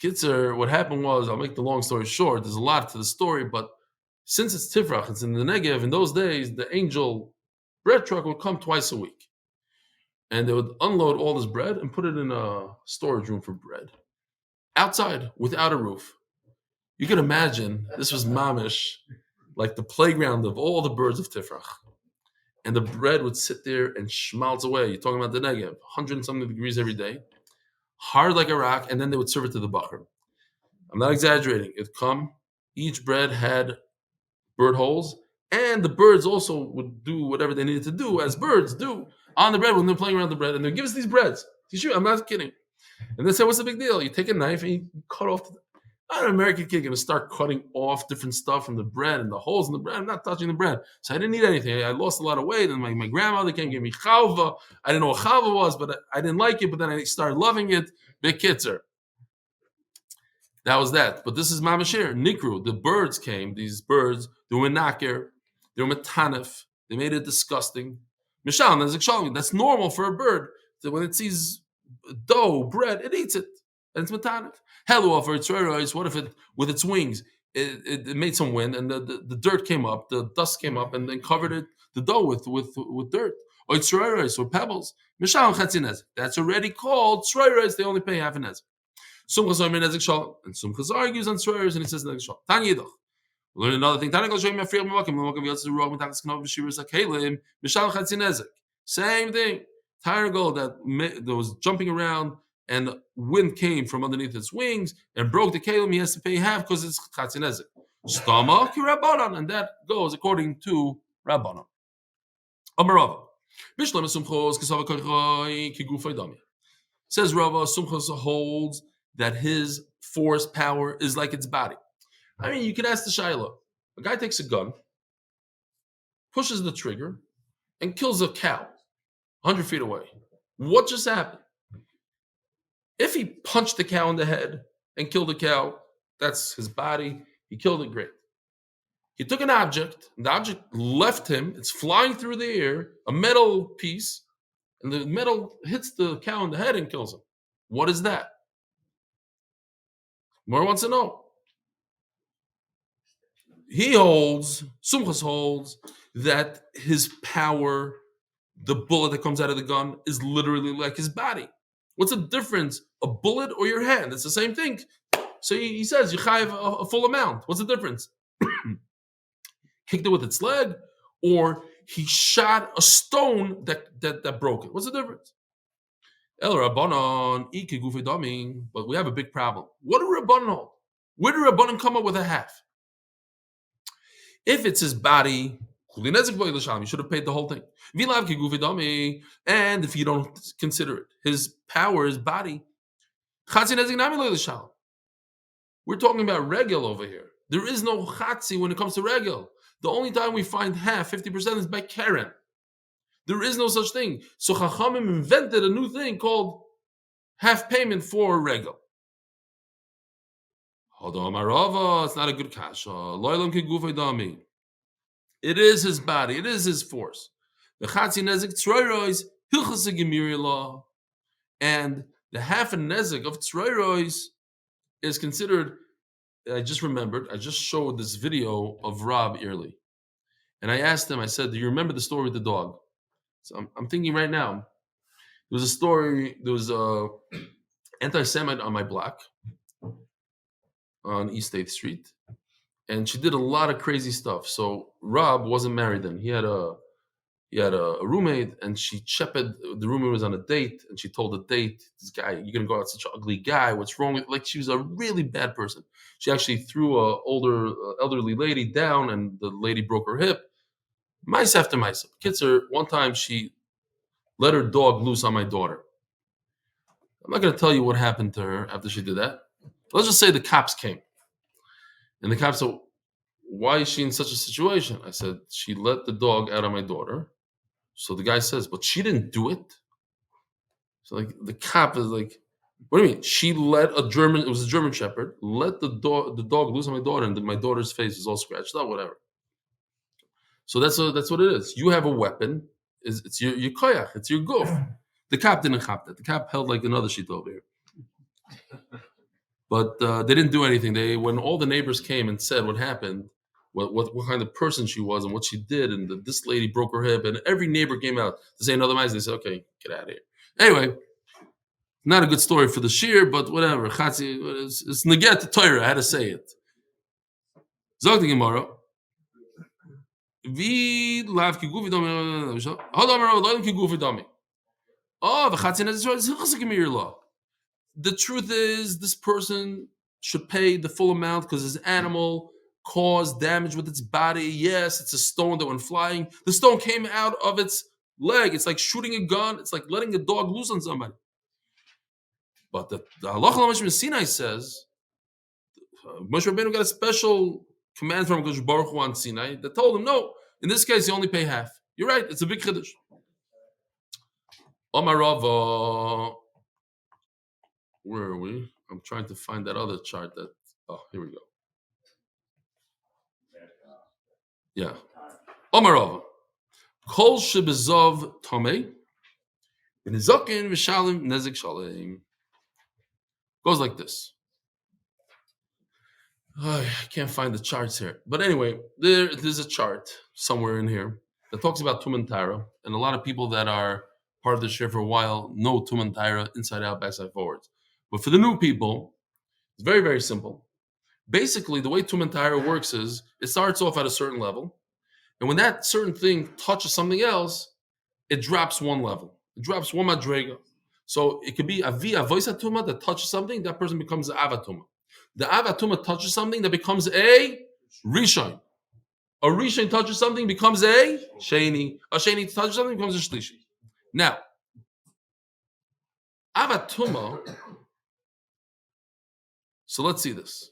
Kitzer, what happened was, I'll make the long story short. There's a lot to the story, but since it's Tifrach, it's in the Negev. In those days, the angel bread truck would come twice a week, and they would unload all this bread and put it in a storage room for bread outside without a roof. You can imagine this was mamish, like the playground of all the birds of Tifrach. And the bread would sit there and schmaltz away. You're talking about the Negev, 100 and something degrees every day, hard like a rock, and then they would serve it to the bacher. I'm not exaggerating. It'd come, each bread had bird holes, and the birds also would do whatever they needed to do, as birds do, on the bread when they're playing around the bread, and they'd give us these breads. I'm not kidding. And they say, what's the big deal? You take a knife and you cut off I'm an American kid going to start cutting off different stuff from the bread and the holes in the bread. I'm not touching the bread. So I didn't eat anything. I lost a lot of weight, and my grandmother came and gave me chalva. I didn't know what chalva was, but I didn't like it, but then I started loving it. Big kitzer. That was that. But this is mamashir. Nikru. The birds came. These birds, they were naker. They were metanef. They made it disgusting. Mishal, that's normal for a bird. That when it sees dough, bread, it eats it. And it's metanef. Hello, for its royals. What if it, with its wings, it made some wind, and the dirt came up, the dust came up, and then covered it, the dough with dirt. Or it's royals or pebbles. Mishal chatzinez. That's already called royals. They only pay half an ezek. Sumchas omer nezek shalom, and Sumchas argues on royals, and he says nezek shalom. Tan yidach. We learn another thing. Same thing. Targol that was jumping around, and wind came from underneath its wings and broke the kelim. He has to pay half because it's chatzinezek. Stama ki rabbanon, and that goes according to rabbanon. Amarava. Bishlam sumchos kesava koichay ki gufay dami. Says Rava, Sumchos holds that his force power is like its body. I mean, you can ask the Shaila. A guy takes a gun, pushes the trigger, and kills a cow 100 feet away. What just happened? If he punched the cow in the head and killed the cow, that's his body. He killed it, great. He took an object, and the object left him. It's flying through the air, a metal piece, and the metal hits the cow in the head and kills him. What is that? More wants to know. He holds, Sumchas holds, that his power, the bullet that comes out of the gun, is literally like his body. What's the difference? A bullet or your hand? It's the same thing. So he says, you chayav a full amount. What's the difference? Kicked it with its leg, or he shot a stone that broke it. What's the difference? El Rabbanon, but we have a big problem. What do Rabbanon hold? Where do Rabbanon come up with a half? If it's his body, you should have paid the whole thing. And if you don't consider it, his power, his body, we're talking about regel over here. There is no chatzi when it comes to regel. The only time we find half, 50%, is by Karen. There is no such thing. So Chachamim invented a new thing called half payment for regel. It's not a good kasha. It is his body. It is his force. And the half a nezek of tzroirois is considered. I just remembered. I just showed this video of Rob Early, and I asked him. I said, "Do you remember the story with the dog?" So I'm thinking right now. There was a story. There was a anti-Semite on my block on East 8th Street, and she did a lot of crazy stuff. So Rob wasn't married then. He had a roommate, and she shepherded. The roommate was on a date, and she told the date, "This guy, you're gonna go out with such an ugly guy. What's wrong with?" Like she was a really bad person. She actually threw a elderly lady down, and the lady broke her hip. Mice after mice. Kitzer, one time she let her dog loose on my daughter. I'm not gonna tell you what happened to her after she did that. Let's just say the cops came, and the cops said, "Why is she in such a situation?" I said, "She let the dog out on my daughter." So the guy says, "But she didn't do it." So like the cop is like, "What do you mean? She let it was a German Shepherd, let the dog loose on my daughter, and my daughter's face is all scratched up, whatever." So that's what it is. You have a weapon. It's your koyach. It's your goof. The cop didn't cop that. The cop held like another sheet over here. But they didn't do anything. When all the neighbors came and said what happened, what kind of person she was and what she did, and this lady broke her hip, and every neighbor came out to say another mice. They said, "Okay, get out of here." Anyway, not a good story for the shir, but whatever. It's neget to Torah. I had to say it. Zog the Gemara. Vi lav ki gufi dami. Hodam ki gufi dami. Oh, the chatzin is law. The truth is, this person should pay the full amount because his animal caused damage with its body. Yes, it's a stone that went flying. The stone came out of its leg. It's like shooting a gun. It's like letting a dog loose on somebody. But the Halacha L'Moshe Sinai says, Moshe Rabbeinu got a special command from Baruch on Sinai that told him, no, in this case, you only pay half. You're right, it's a big chiddush. Omar Rava, where are we? I'm trying to find that other chart here we go. Yeah. Omar Rava. Kol shebezov tomei, v'nizakin v'shalim nezik shalim. Goes like this. I can't find the charts here. But anyway, there's a chart somewhere in here that talks about Tum and Tara. And a lot of people that are part of the share for a while know Tum and Tara inside out, backside, forwards. But for the new people, it's very, very simple. Basically, the way Tum and Tara works is it starts off at a certain level. And when that certain thing touches something else, it drops one level. It drops one madrega. So it could be a via voisatuma that touches something, that person becomes an avatuma. The avatuma touches something that becomes a rishon. A rishon touches something, becomes a sheni. A sheni touches something, becomes a shlishi. Now, avatuma. So let's see this.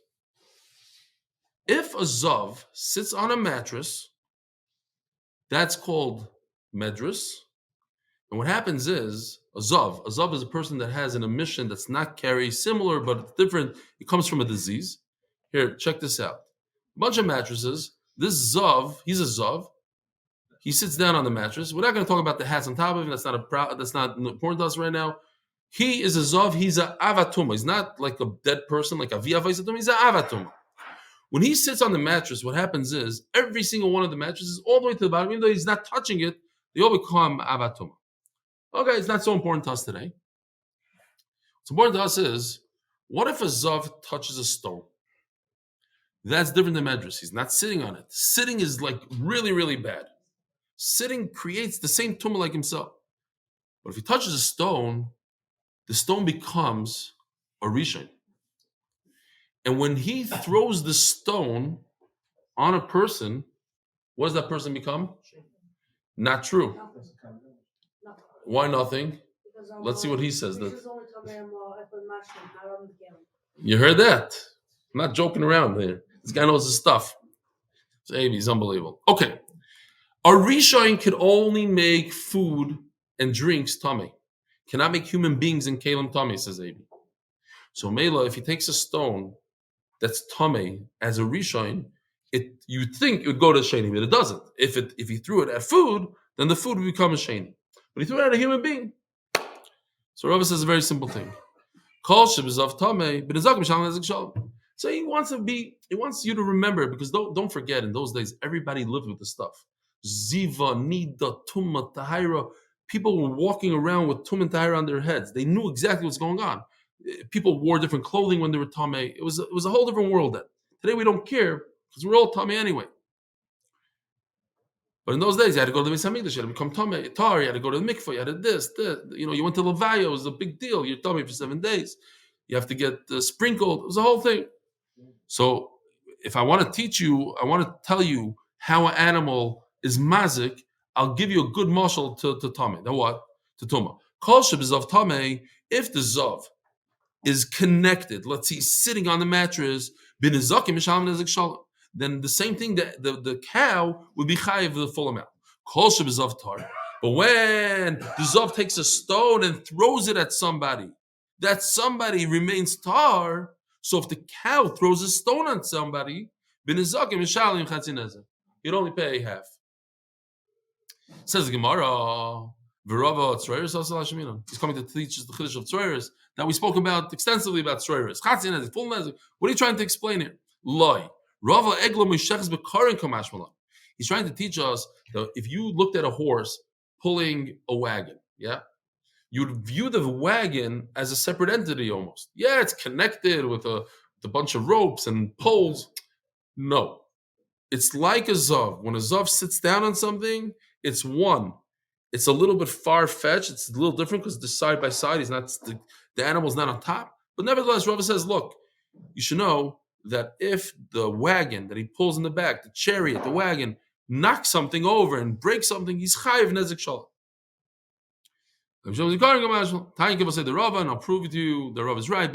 If a zav sits on a mattress, that's called medras. And what happens is, a zav is a person that has an emission that's not carry, similar but different. It comes from a disease. Here, check this out. A bunch of mattresses. This zav, he's a zav. He sits down on the mattress. We're not going to talk about the hats on top of him. That's not important to us right now. He is a zav. He's a avatuma. He's not like a dead person, like a via vaisatuma. He's a avatuma. When he sits on the mattress, what happens is every single one of the mattresses, all the way to the bottom, even though he's not touching it, they all become avatuma. Okay, it's not so important to us today. What's important to us is, what if a zav touches a stone? That's different than medras. He's not sitting on it. Sitting is like really, really bad. Sitting creates the same tumor like himself. But if he touches a stone, the stone becomes a rishon. And when he throws the stone on a person, what does that person become? Not true. Why nothing? Let's see what he says. You heard that? I'm not joking around there. This guy knows his stuff. So he's unbelievable. Okay. A rishon can only make food and drinks tummy. Cannot make human beings in kalim tummy, says Abi. So Mela, if he takes a stone that's tummy as a rishon, you'd think it would go to sheni, but it doesn't. If he threw it at food, then the food would become a sheni. But he threw it at a human being. So Rava says a very simple thing. So he wants you to remember, because don't forget, in those days, everybody lived with the stuff. Ziva, Nida, Tumma, Tahira. People were walking around with Tum and Tahira on their heads. They knew exactly what's going on. People wore different clothing when they were Tameh. It was a whole different world then. Today we don't care because we're all Tameh anyway. But in those days, you had to go to the Beis Hamikdash, you had to become Tameh, Tar, you had to go to the mikveh, you had to this. You went to Levaya, it was a big deal. You're Tameh for 7 days. You have to get sprinkled. It was a whole thing. So if I want to teach you, I want to tell you how an animal is mazik, I'll give you a good mashal to Tameh. Now what? To Tumah. Kol shebezav Tameh, if the Zav is connected, let's see, sitting on the mattress, bin izakim mishalem nezek shalom, then the same thing, the cow would be chayiv the full amount. Kol shebezav tar. But when the Zav takes a stone and throws it at somebody, that somebody remains tar. So if the cow throws a stone on somebody, bin izakim mishalem chatzin nezek, you'd only pay half. Says the Gemara, V'rava tzroiris asal hashemina. He's coming to teach us the chiddush of tzroiris that we spoke about extensively about tzroiris. Chatzin nezek, full nezek. What are you trying to explain here? Loi. Rava eglo misheches bekarin kamash malam. He's trying to teach us that if you looked at a horse pulling a wagon, yeah, you'd view the wagon as a separate entity almost. Yeah, it's connected with a bunch of ropes and poles. No. It's like a zav. When a zav sits down on something, it's one. It's a little bit far-fetched. It's a little different because the side by side is not the animal's not on top. But nevertheless, Rava says, look, you should know that if the wagon that he pulls in the back, the chariot, the wagon, knocks something over and breaks something, he's chayiv nezek shalom. Tayin say the Rava, and I'll prove it to you. The Rava is right.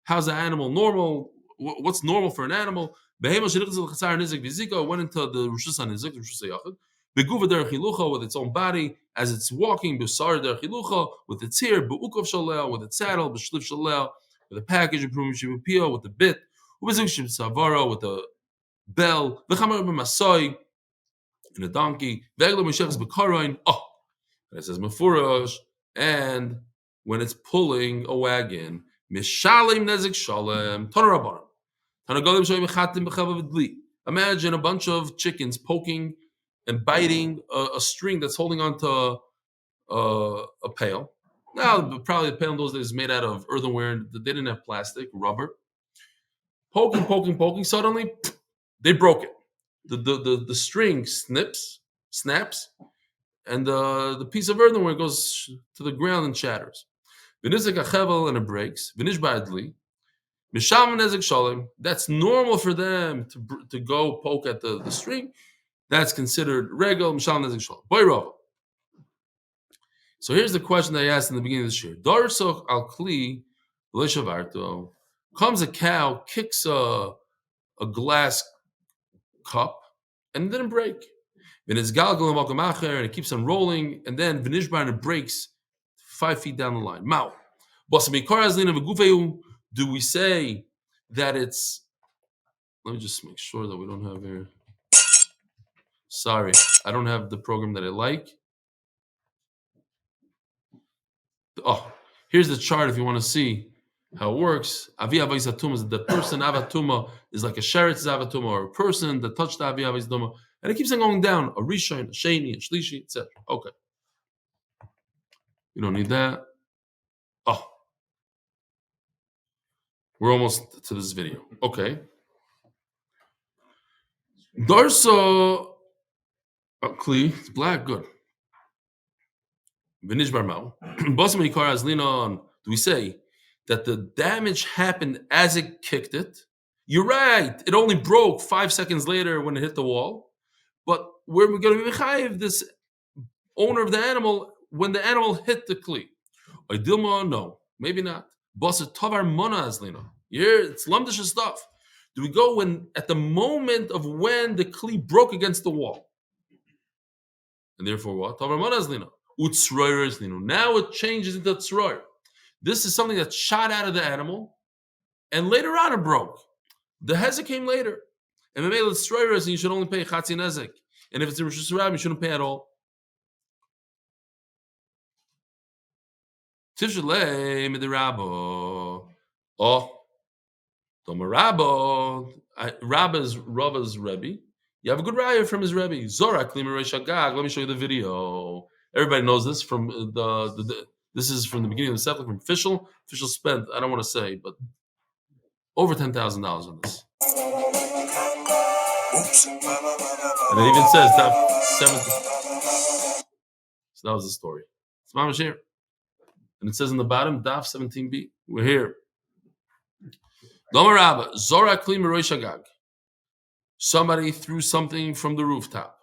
How's the animal normal? What's normal for an animal? Went into the Rosh Hashanah, with its own body, as it's walking, with its hair, with its saddle, with a package, with the bit, with the bell, and a donkey. And it says Mefurash, and when it's pulling a wagon, Mishalim Nezek Shalem, Tanarabanim. Imagine a bunch of chickens poking and biting a string that's holding onto a pail. Now, probably the pail in those days is made out of earthenware. They didn't have plastic, rubber. Poking. Suddenly, they broke it. The string snaps, and the piece of earthenware goes to the ground and shatters. And it breaks. That's normal for them to go poke at the string. That's considered regel. So here's the question I asked in the beginning of this year. Darsok al kli l'shavarto. Comes a cow, kicks a glass cup, and it didn't break. And it keeps on rolling, and then and it breaks 5 feet down the line. Mao. Do we say that it's... Let me just make sure that we don't have here... Sorry, I don't have the program that I like. Oh, here's the chart if you want to see how it works. Avi Avais Atuma is the person. Avatuma is like a sheretz Avatuma, or a person that touched Avi Avais Atuma. And it keeps on going down. A Rishon, a Sheni, a Shlishi, etc. Okay. We don't need that. Oh. We're almost to this video. Okay. Darso Kli, it's black, good. Vinish Barmau. Bosim Ikar Azlinon. Do we say that the damage happened as it kicked it? You're right. It only broke 5 seconds later when it hit the wall. But we're going to be chayiv this owner of the animal when the animal hit the kli. Dilma, no, maybe not. Bosa Tavar Mona Azlina. Here it's lamdish stuff. Do we go when at the moment of when the kli broke against the wall? And therefore what? Tavar Mona Azlina. Utsroyer Azlina. Now it changes into tsroyer. This is something that shot out of the animal, and later on it broke. The hezek came later. And maybe it's tsroyer, and you should only pay chatzi nezek. And if it's in Rosh Hashanah, you shouldn't pay at all. Tishalei midirabo. Oh, Tomarabo. Rabba's Rebbe. You have a good raya from his Rebbe. Zora Klima Reish Agag. Let me show you the video. Everybody knows this from this is from the beginning of the settlement from Fischl. Fischl spent, I don't want to say, but over $10,000 on this. And it even says that 70. So that was the story. It's Mamash here. And it says in the bottom, Daf 17b. We're here. Zora Klima Reish Agag. Somebody threw something from the rooftop.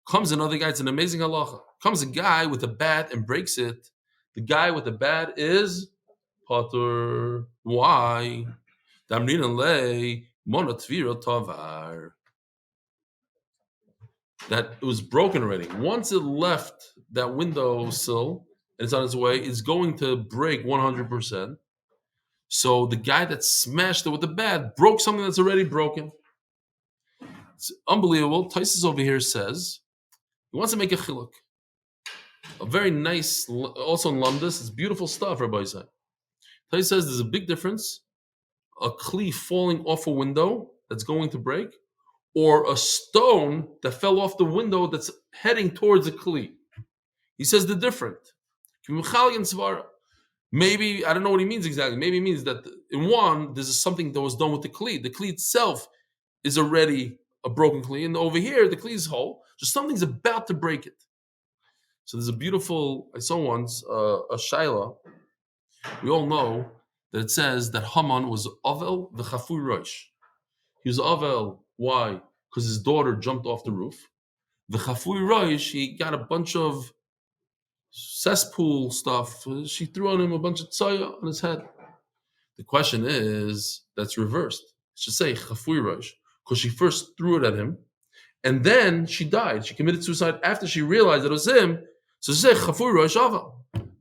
Comes another guy. It's an amazing halacha. Comes a guy with a bat and breaks it. The guy with the bat is Potter. Why? That it was broken already. Once it left that window sill and it's on its way, it's going to break 100%. So the guy that smashed it with the bat broke something that's already broken. It's unbelievable. Taisus over here says he wants to make a chiluk. A very nice, also in Lamdas, it's beautiful stuff, Rabbi Isai. Taisus says there's a big difference. A kli falling off a window that's going to break, or a stone that fell off the window that's heading towards a kli. He says they're different. Maybe, I don't know what he means exactly. Maybe he means that in one, there's something that was done with the kli. The kli itself is already a broken kli, and over here, the kli is whole. Just something's about to break it. So there's a beautiful, I saw once, a shaila. We all know that it says that Haman was Avel v'chafui rosh. He was Avel. Why? Because his daughter jumped off the roof. V'chafui rosh, he got a bunch of cesspool stuff. She threw on him a bunch of tzaya on his head. The question is, that's reversed. It should say chafui rosh, because she first threw it at him, and then she died. She committed suicide after she realized it was him. So she said chafui rosh aval.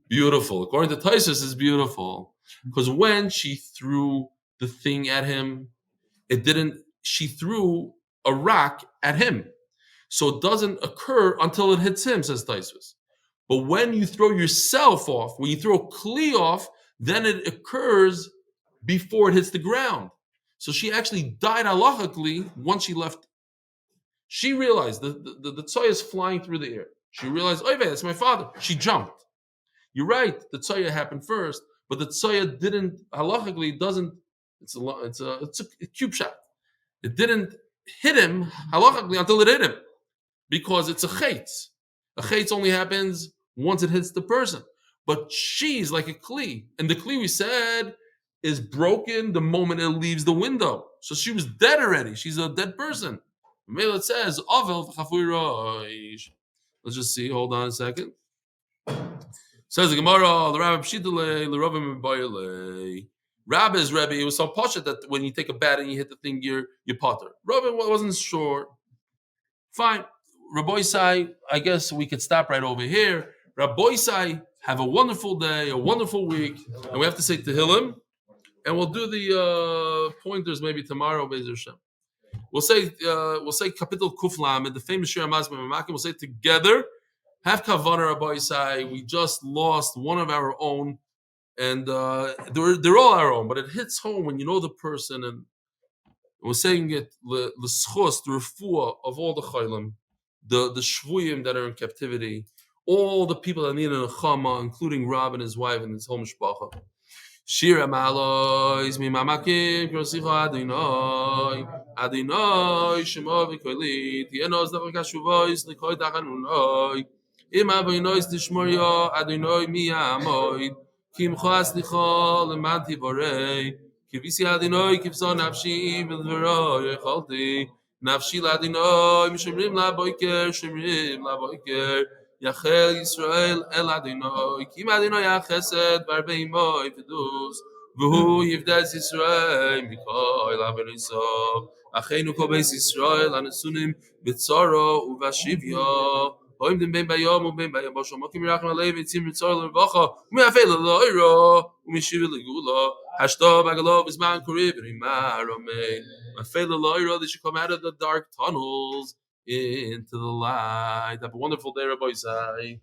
Beautiful. According to Taisus, it's beautiful. Because when she threw the thing at him, she threw a rock at him. So it doesn't occur until it hits him, says Taisus. But when you throw yourself off, when you throw a kli off, then it occurs before it hits the ground. So she actually died halachically once she left. She realized the tzaya is flying through the air. She realized, oh, that's my father. She jumped. You're right. The tzaya happened first, but the tzaya didn't halachically doesn't. It's a cube shot. It didn't hit him halachically until it hit him, because it's a chetz. A chetz only happens once it hits the person. But she's like a kli, and the kli we said is broken the moment it leaves the window. So she was dead already. She's a dead person. It says Avel v'chafui rosh. Let's just see. Hold on a second. Says the Gemara, the Rabbi Pshitale, the Rabbi Mebayale. Rabbi's Rebbe, it was so posh that when you take a bat and you hit the thing, you're potter. Rabbi wasn't sure. Fine. Rabbi Isai, I guess we could stop right over here. Rabbi Isai, have a wonderful day, a wonderful week, and we have to say Tehillim, and we'll do the pointers maybe tomorrow, Be'ez Hashem. We'll say Kapitel Kuflam and the famous Shir Hamaz B'Mamakim. We'll say together. Have kavanah, Rabbi Isai. We just lost one of our own, and they're all our own. But it hits home when you know the person, and we're saying it l'schos, the rafua of all the chaylim, the shvuyim that are in captivity, all the people that need a nechama, including Rob and his wife and his whole mishpacha. Shira ma'alois mimamakim krosicha Adonai Adonai shemo v'kolit yenos davakashuvois l'koy dachanunoi ima v'inois tishmoria Adonai miyamoid kimcho aslicha lemanti vorei kivisi Adonai kivso nafshi v'dvoroi yecholti nafshi l'Adonai mishemrim laboiker Yachel Yisrael El Adonai Kim Adonai Yachesed Barbei Moi Fidus V'hu Yivdes Yisrael Mikol Averisav Achenu Kol Beis Yisrael Anesunim B'tzaro Uvashivya Hoim Dem Ben Bayom U'Ben Bayom Bosho Mokim Yerachim Alei V'tzim B'tzaro L'Revacha U'me'afei L'Lo'ira U'mishiv L'Gula Hashto Bagalo B'zman Korib Rima Romein U'me'afei L'Lo'ira They should come out of the dark tunnels into the light. Have a wonderful day, Rabbi Isai.